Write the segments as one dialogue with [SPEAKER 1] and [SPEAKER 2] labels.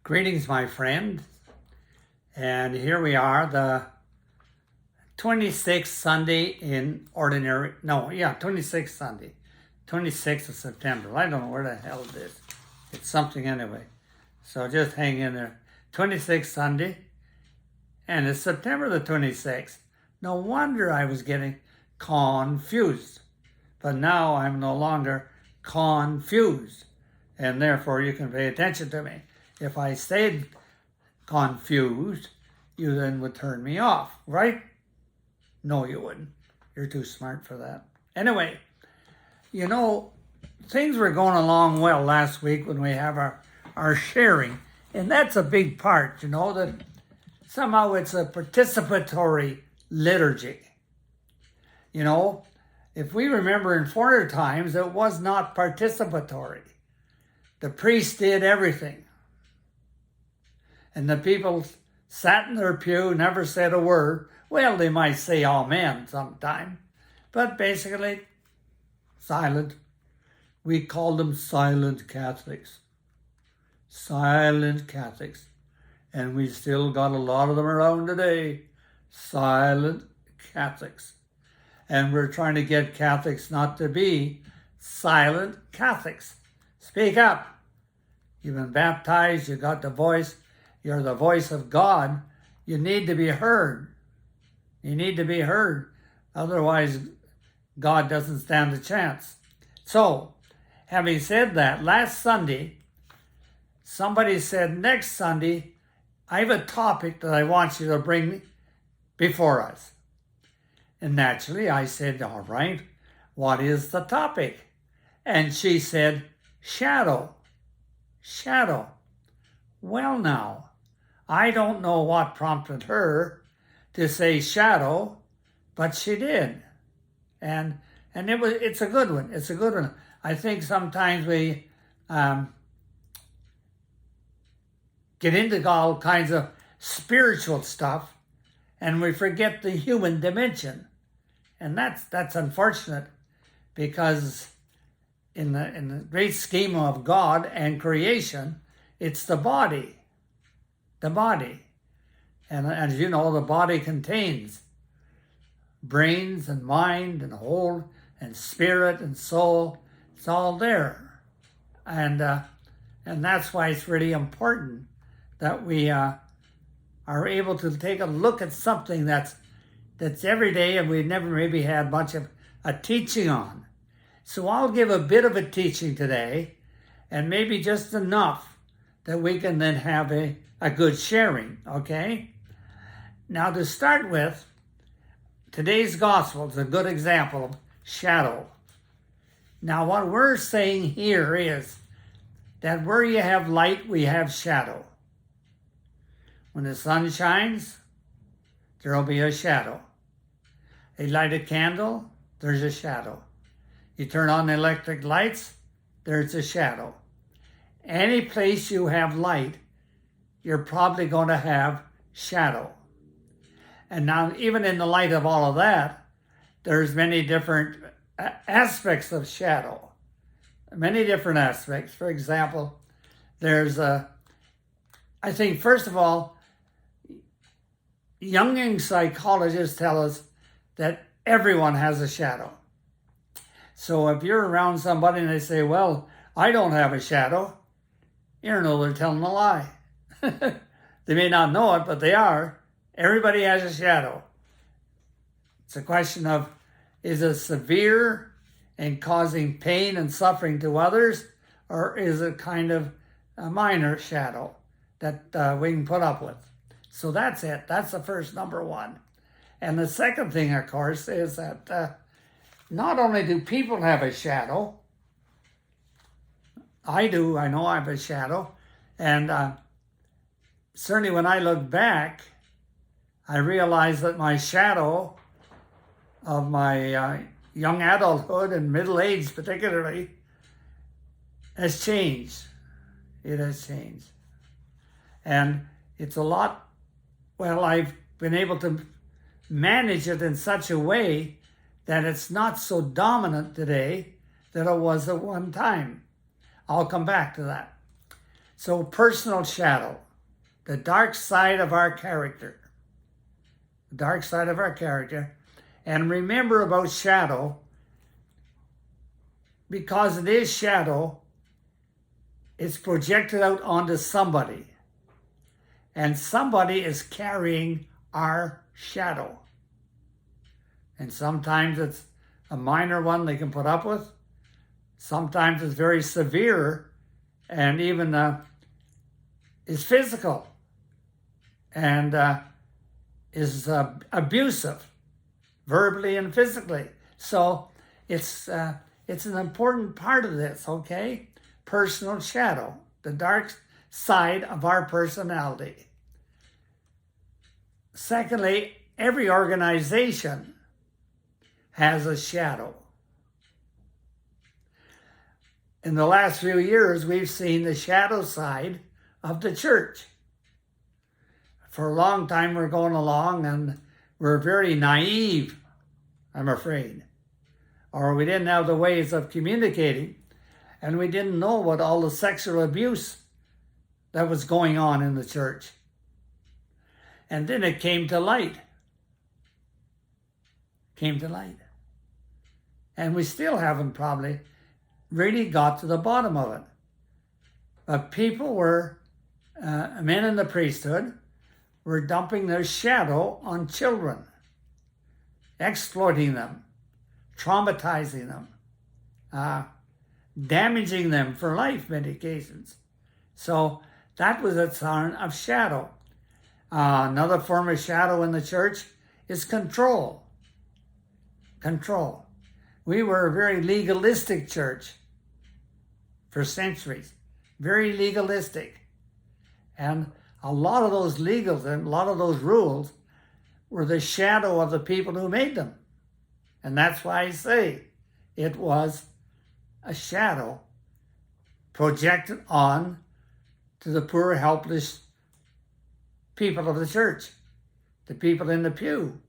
[SPEAKER 1] Greetings, my friend. And here we are, the 26th Sunday in ordinary, 26th Sunday, 26th of September. I don't know where the hell it is. It's something anyway. So just hang in there. 26th Sunday, and it's September the 26th. No wonder I was getting confused. But now I'm no longer confused. And therefore you can pay attention to me. If I stayed confused, you then would turn me off, right? No, you wouldn't. You're too smart for that. Anyway, you know, things were going along well last week when we have our sharing. And that's a big part, you know, that somehow it's a participatory liturgy. You know, if we remember in former times, it was not participatory. The priest did everything. And the people sat in their pew, never said a word. Well, they might say amen sometime, but basically silent. We called them silent Catholics. Silent Catholics. And we still got a lot of them around today. Silent Catholics. And we're trying to get Catholics not to be silent Catholics. Speak up. You've been baptized, you got the voice. You're the voice of God. You need to be heard. You need to be heard. Otherwise, God doesn't stand a chance. So, having said that, last Sunday, somebody said, next Sunday, I have a topic that I want you to bring before us. And naturally, I said, all right, what is the topic? And she said, shadow. Shadow. Well, now, I don't know what prompted her to say shadow, but she did. And it's a good one. It's a good one. I think sometimes we get into all kinds of spiritual stuff and we forget the human dimension. And that's unfortunate, because in the great scheme of God and creation, it's the body. The body. And as you know, the body contains brains and mind and whole and spirit and soul. It's all there. And that's why it's really important that we are able to take a look at something that's every day and we've never maybe had much of a teaching on. So I'll give a bit of a teaching today, and maybe just enough that we can then have a good sharing, okay? Now, to start with, today's gospel is a good example of shadow. Now, what we're saying here is that where you have light, we have shadow. When the sun shines, there will be a shadow. You light a candle, there's a shadow. You turn on the electric lights, there's a shadow. Any place you have light, you're probably going to have shadow. And now, even in the light of all of that, there's many different aspects of shadow. Many different aspects. For example, there's I think, first of all, Jungian psychologists tell us that everyone has a shadow. So if you're around somebody and they say, well, I don't have a shadow, you know they're telling a lie. They may not know it, but they are. Everybody has a shadow. It's a question of, is it severe and causing pain and suffering to others, or is it kind of a minor shadow that we can put up with? So that's it. That's the first number one. And the second thing, of course, is that not only do people have a shadow, I do. I know I have a shadow. And certainly when I look back, I realize that my shadow of my young adulthood and middle age particularly has changed. It has changed. And it's a lot, well, I've been able to manage it in such a way that it's not so dominant today that it was at one time. I'll come back to that. So personal shadow, the dark side of our character. The dark side of our character. And remember about shadow, because it is shadow, it's projected out onto somebody. And somebody is carrying our shadow. And sometimes it's a minor one they can put up with. Sometimes it's very severe and even is physical and is abusive, verbally and physically. So it's an important part of this, okay? Personal shadow, the dark side of our personality. Secondly, every organization has a shadow. In the last few years, we've seen the shadow side of the church. For a long time, we're going along and we're very naive, I'm afraid. Or we didn't have the ways of communicating, and we didn't know about all the sexual abuse that was going on in the church. And then it came to light. And we still haven't probably really got to the bottom of it. But people were, men in the priesthood, were dumping their shadow on children, exploiting them, traumatizing them, damaging them for life, many occasions. So that was a sign of shadow. Another form of shadow in the church is control. Control. We were a very legalistic church for centuries, very legalistic. And a lot of those legals and a lot of those rules were the shadow of the people who made them. And that's why I say it was a shadow projected on to the poor, helpless people of the church, the people in the pew,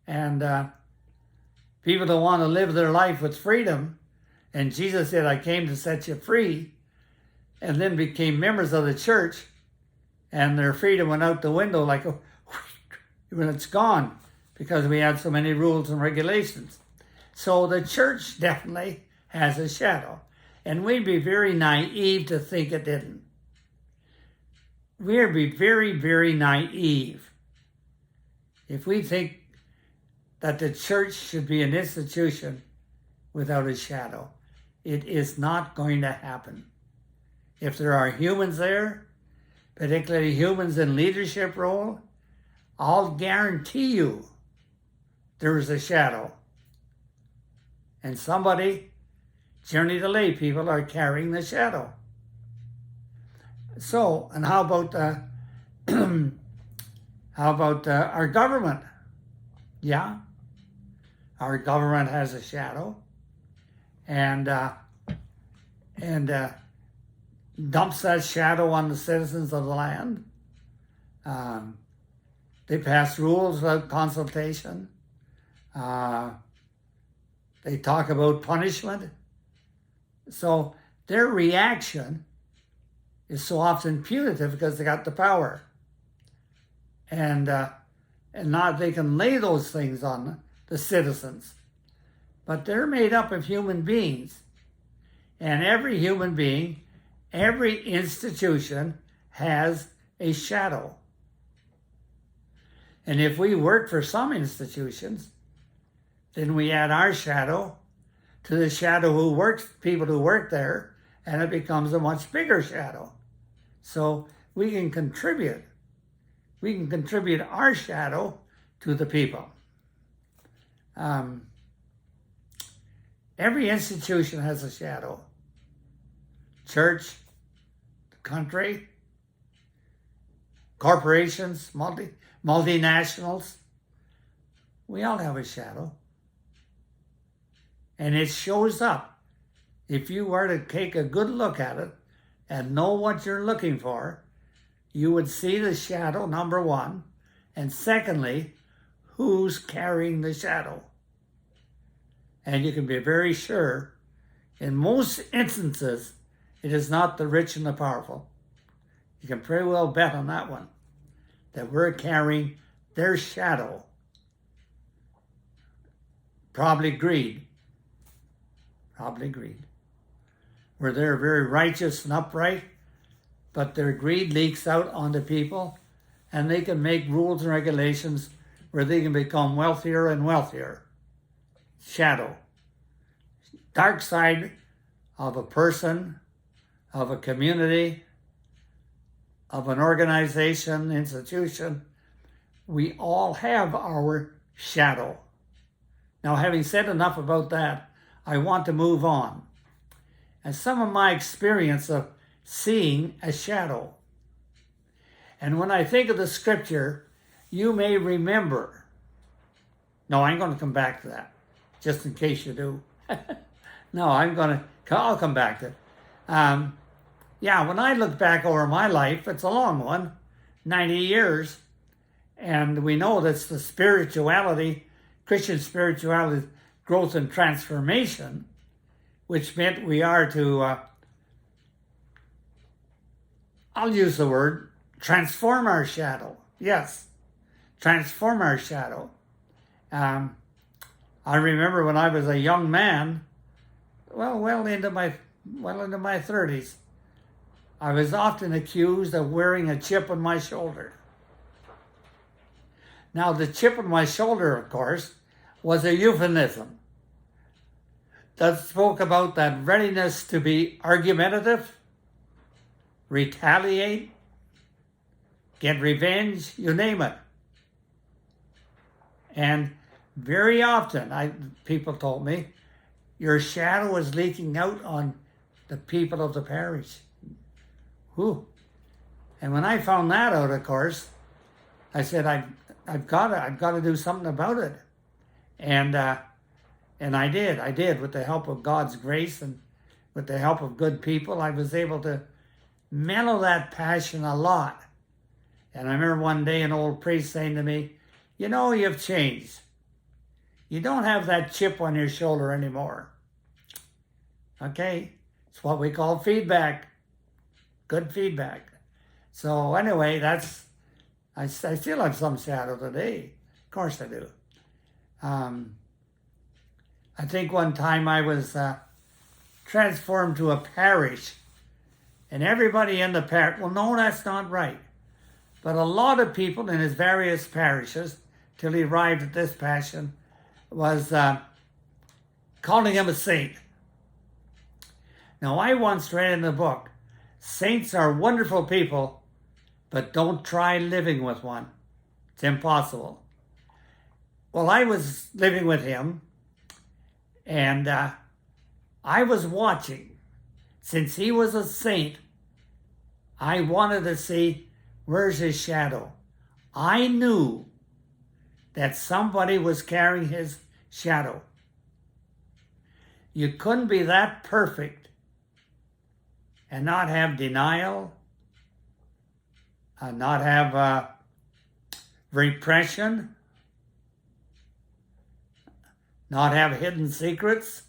[SPEAKER 1] and people that want to live their life with freedom. And Jesus said, I came to set you free, and then became members of the church, and their freedom went out the window like when it's gone, because we had so many rules and regulations. So the church definitely has a shadow, and we'd be very naive to think it didn't. We'd be very, very naive if we think that the church should be an institution without a shadow. It is not going to happen. If there are humans there, particularly humans in leadership role, I'll guarantee you there is a shadow. And somebody, generally the lay people, are carrying the shadow. So, and how about our government? Yeah, our government has a shadow, and dumps that shadow on the citizens of the land. They pass rules without consultation. They talk about punishment. So their reaction is so often punitive because they got the power. And now they can lay those things on the citizens. But they're made up of human beings. And every human being, every institution has a shadow. And if we work for some institutions, then we add our shadow to the shadow people who work there, and it becomes a much bigger shadow. So we can contribute. We can contribute our shadow to the people. Every institution has a shadow. Church, the country, corporations, multinationals. We all have a shadow. And it shows up. If you were to take a good look at it and know what you're looking for, you would see the shadow, number one. And secondly, who's carrying the shadow. And you can be very sure, in most instances, it is not the rich and the powerful. You can pretty well bet on that one, that we're carrying their shadow. Probably greed. Probably greed. Where they're very righteous and upright, but their greed leaks out onto people, and they can make rules and regulations where they can become wealthier and wealthier. Shadow. Dark side of a person, of a community, of an organization, institution. We all have our shadow. Now, having said enough about that, I want to move on. And some of my experience of seeing a shadow. And when I think of the scripture, you may remember. No, I'm going to come back to that, just in case you do. No, I'll come back to it. When I look back over my life, it's a long one, 90 years. And we know that's the spirituality, Christian spirituality, growth and transformation, which meant we are to, I'll use the word, transform our shadow. Yes, transform our shadow. I remember when I was a young man, well into my 30s, I was often accused of wearing a chip on my shoulder. Now, the chip on my shoulder, of course, was a euphemism that spoke about that readiness to be argumentative, retaliate, get revenge, you name it. And very often, people told me, your shadow is leaking out on the people of the parish. Whew. And when I found that out, of course, I said, I've got to do something about it. And I did with the help of God's grace and with the help of good people. I was able to mellow that passion a lot. And I remember one day an old priest saying to me, you know, you've changed. You don't have that chip on your shoulder anymore. Okay? It's what we call feedback. Good feedback. So anyway, I still have some shadow today. Of course I do. I think one time I was transformed to a parish, and everybody in the parish, well, no, that's not right. But a lot of people in his various parishes, till he arrived at this passion, was calling him a saint. Now, I once read in the book, saints are wonderful people, but don't try living with one. It's impossible. Well, I was living with him, and I was watching. Since he was a saint, I wanted to see, where's his shadow? I knew that somebody was carrying his shadow. You couldn't be that perfect and not have denial, not have repression, not have hidden secrets.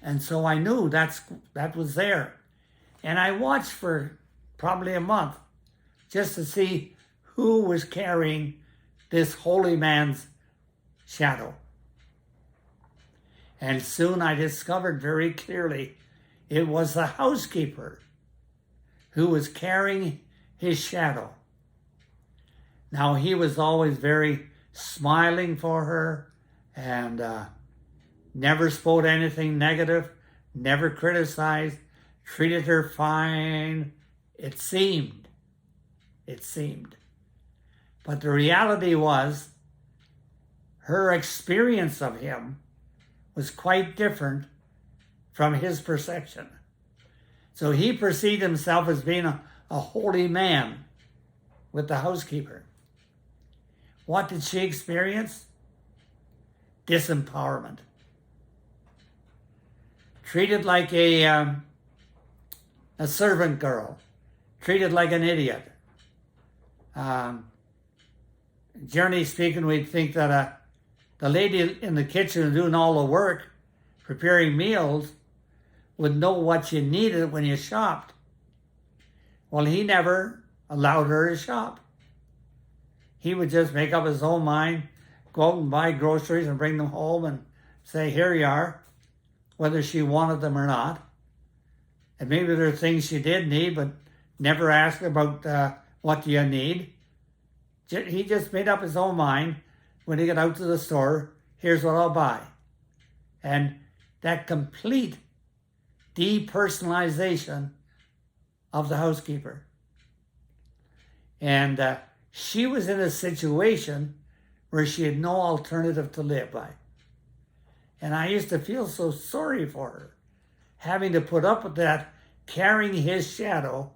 [SPEAKER 1] And so I knew that was there. And I watched for probably a month just to see who was carrying this holy man's shadow. And soon I discovered very clearly it was the housekeeper who was carrying his shadow. Now, he was always very smiling for her and never spoke anything negative, never criticized, treated her fine. It seemed. But the reality was, her experience of him was quite different from his perception. So he perceived himself as being a holy man with the housekeeper. What did she experience? Disempowerment. Treated like a servant girl. Treated like an idiot. Generally speaking, we'd think that the lady in the kitchen doing all the work, preparing meals, would know what you needed when you shopped. Well, he never allowed her to shop. He would just make up his own mind, go out and buy groceries and bring them home and say, here you are, whether she wanted them or not. And maybe there are things she did need, but never asked about what do you need. He just made up his own mind when he got out to the store, here's what I'll buy. And that complete depersonalization of the housekeeper. And she was in a situation where she had no alternative to live by. And I used to feel so sorry for her, having to put up with that, carrying his shadow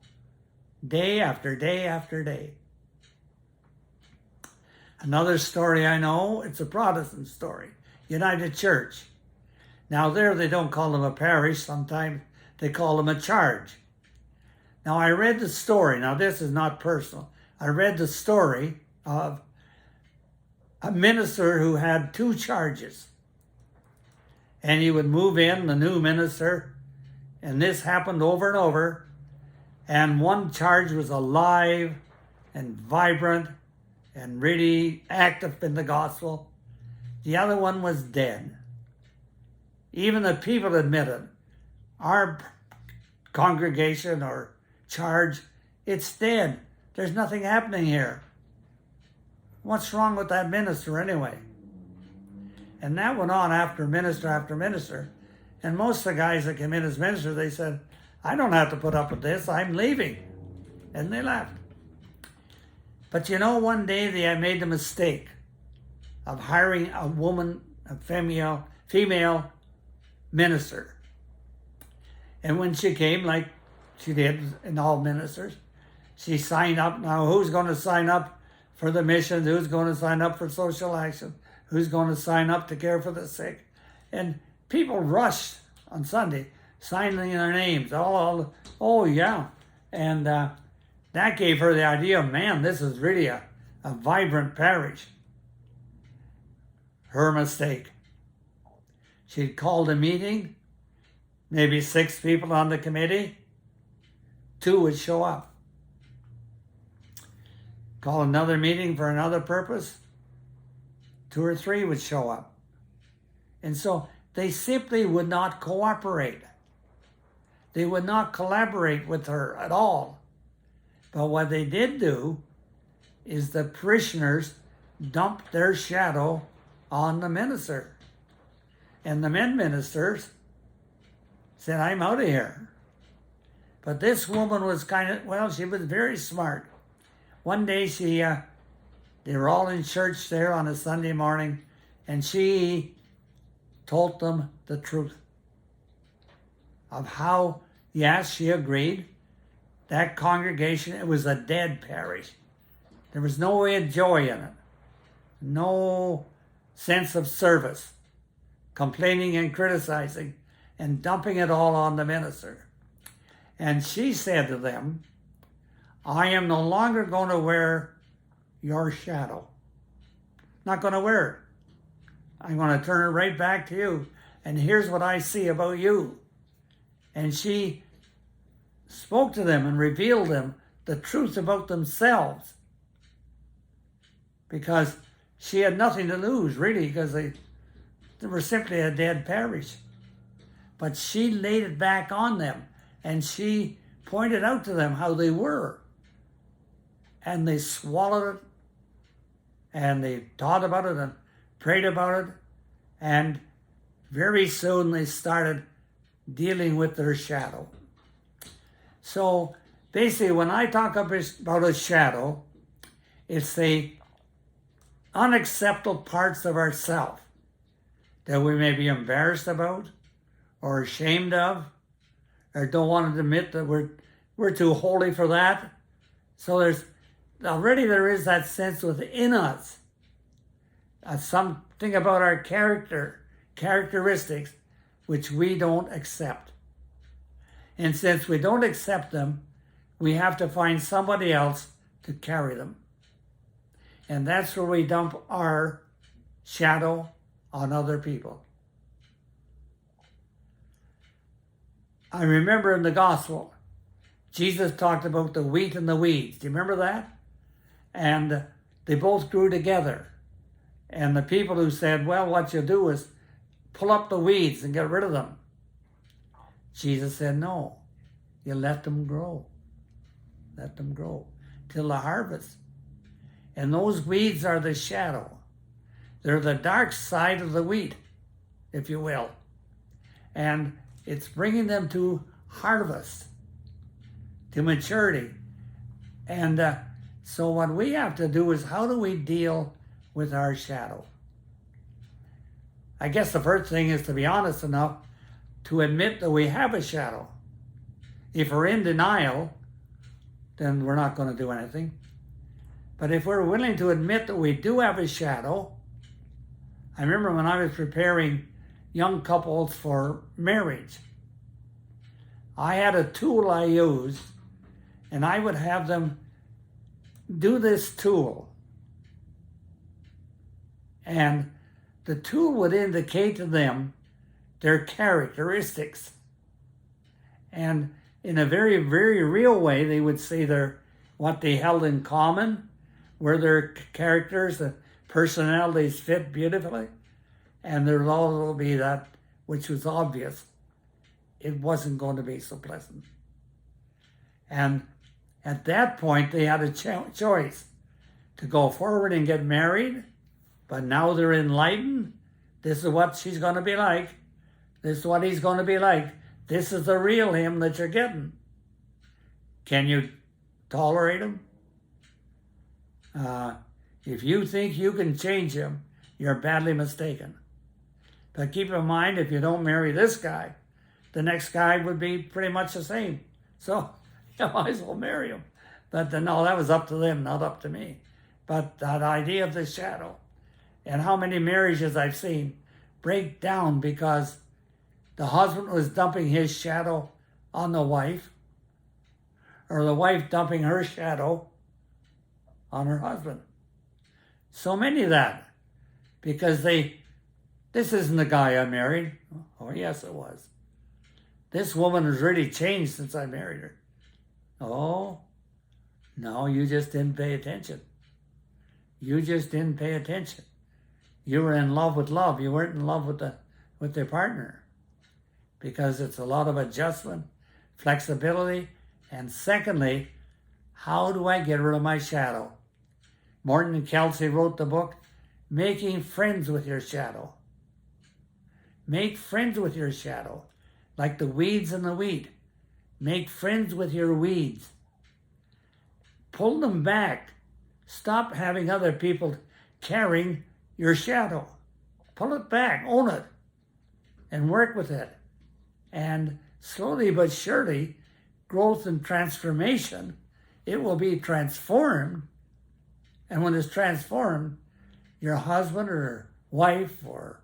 [SPEAKER 1] day after day after day. Another story I know, it's a Protestant story, United Church. Now there they don't call them a parish, sometimes they call them a charge. Now I read the story, now this is not personal, I read the story of a minister who had 2 charges. And he would move in, the new minister, and this happened over and over. And one charge was alive and vibrant and really active in the gospel. The other one was dead. Even the people admitted, our congregation or charge, it's dead. There's nothing happening here. What's wrong with that minister anyway? And that went on after minister. And most of the guys that came in as ministers, they said, I don't have to put up with this, I'm leaving. And they left. But you know, one day they made the mistake of hiring a woman, a female minister. And when she came, like she did in all ministers, she signed up. Now, who's going to sign up for the missions? Who's going to sign up for social action? Who's going to sign up to care for the sick? And people rushed on Sunday, signing their names. Oh yeah. And that gave her the idea, man, this is really a vibrant parish. Her mistake. She'd called a meeting, maybe 6 people on the committee, 2 would show up. Call another meeting for another purpose, 2 or 3 would show up. And so they simply would not cooperate. They would not collaborate with her at all. But what they did do is the parishioners dumped their shadow on the minister. And the men ministers said, I'm out of here. But this woman was she was very smart. One day they were all in church there on a Sunday morning, and she told them the truth of how, yes, she agreed, that congregation, it was a dead parish. There was no way of joy in it, no sense of service, complaining and criticizing and dumping it all on the minister. And she said to them, I am no longer going to wear your shadow. Not going to wear it. I'm going to turn it right back to you. And here's what I see about you. And she spoke to them and revealed them the truth about themselves. Because she had nothing to lose, really, because they were simply a dead parish. But she laid it back on them, and she pointed out to them how they were. And they swallowed it, and they thought about it and prayed about it, and very soon they started dealing with their shadow. So basically, when I talk about a shadow, it's the unacceptable parts of ourselves that we may be embarrassed about or ashamed of, or don't want to admit that we're too holy for that. So there is that sense within us, something about our characteristics, which we don't accept. And since we don't accept them, we have to find somebody else to carry them. And that's where we dump our shadow on other people. I remember in the gospel, Jesus talked about the wheat and the weeds. Do you remember that? And they both grew together. And the people who said, well, what you do is pull up the weeds and get rid of them. Jesus said, no, you let them grow. Let them grow till the harvest. And those weeds are the shadow. They're the dark side of the wheat, if you will. And it's bringing them to harvest, to maturity. And so what we have to do is, how do we deal with our shadow? I guess the first thing is to be honest enough to admit that we have a shadow. If we're in denial, then we're not going to do anything. But if we're willing to admit that we do have a shadow, I remember when I was preparing young couples for marriage, I had a tool I used, and I would have them do this tool. And the tool would indicate to them their characteristics. And in a very, very real way, they would say what they held in common, where their characters, the personalities fit beautifully. And there would also be that which was obvious. It wasn't going to be so pleasant. And at that point, they had a choice to go forward and get married, but now they're enlightened. This is what she's going to be like. This is what he's going to be like. This is the real him that you're getting. Can you tolerate him? If you think you can change him, you're badly mistaken. But keep in mind, if you don't marry this guy, the next guy would be pretty much the same. So you might as well marry him. But no, that was up to them, not up to me. But that idea of the shadow, and how many marriages I've seen break down because the husband was dumping his shadow on the wife, or the wife dumping her shadow on her husband. So many of that, because this isn't the guy I married. Oh, yes, it was. This woman has really changed since I married her. Oh, no, you just didn't pay attention. You just didn't pay attention. You were in love with love. You weren't in love with their partner. Because it's a lot of adjustment, flexibility, and secondly, how do I get rid of my shadow? Morton and Kelsey wrote the book, Making Friends with Your Shadow. Make friends with your shadow, like the weeds and the wheat. Make friends with your weeds. Pull them back. Stop having other people carrying your shadow. Pull it back, own it, and work with it. And slowly but surely, growth and transformation, it will be transformed. And when it's transformed, your husband or wife or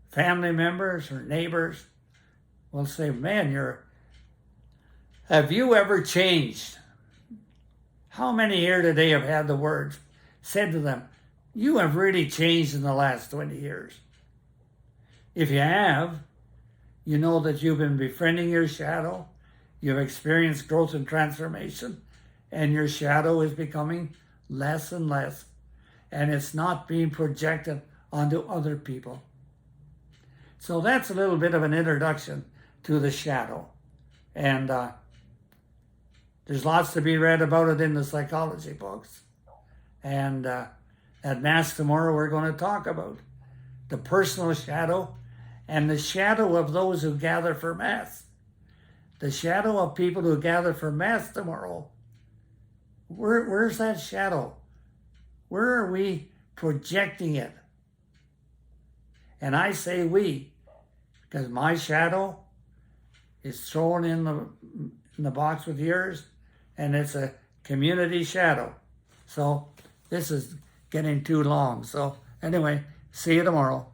[SPEAKER 1] family members or neighbors will say, man, have you ever changed? How many here today have had the words said to them, you have really changed in the last 20 years? If you have, you know that you've been befriending your shadow, you've experienced growth and transformation, and your shadow is becoming less and less, and it's not being projected onto other people. So that's a little bit of an introduction to the shadow. And there's lots to be read about it in the psychology books. And at Mass tomorrow, we're going to talk about the personal shadow and the shadow of those who gather for Mass. The shadow of people who gather for Mass tomorrow. Where's that shadow? Where are we projecting it? And I say we, because my shadow is thrown in the box with yours, and it's a community shadow. So this is getting too long. So anyway, see you tomorrow.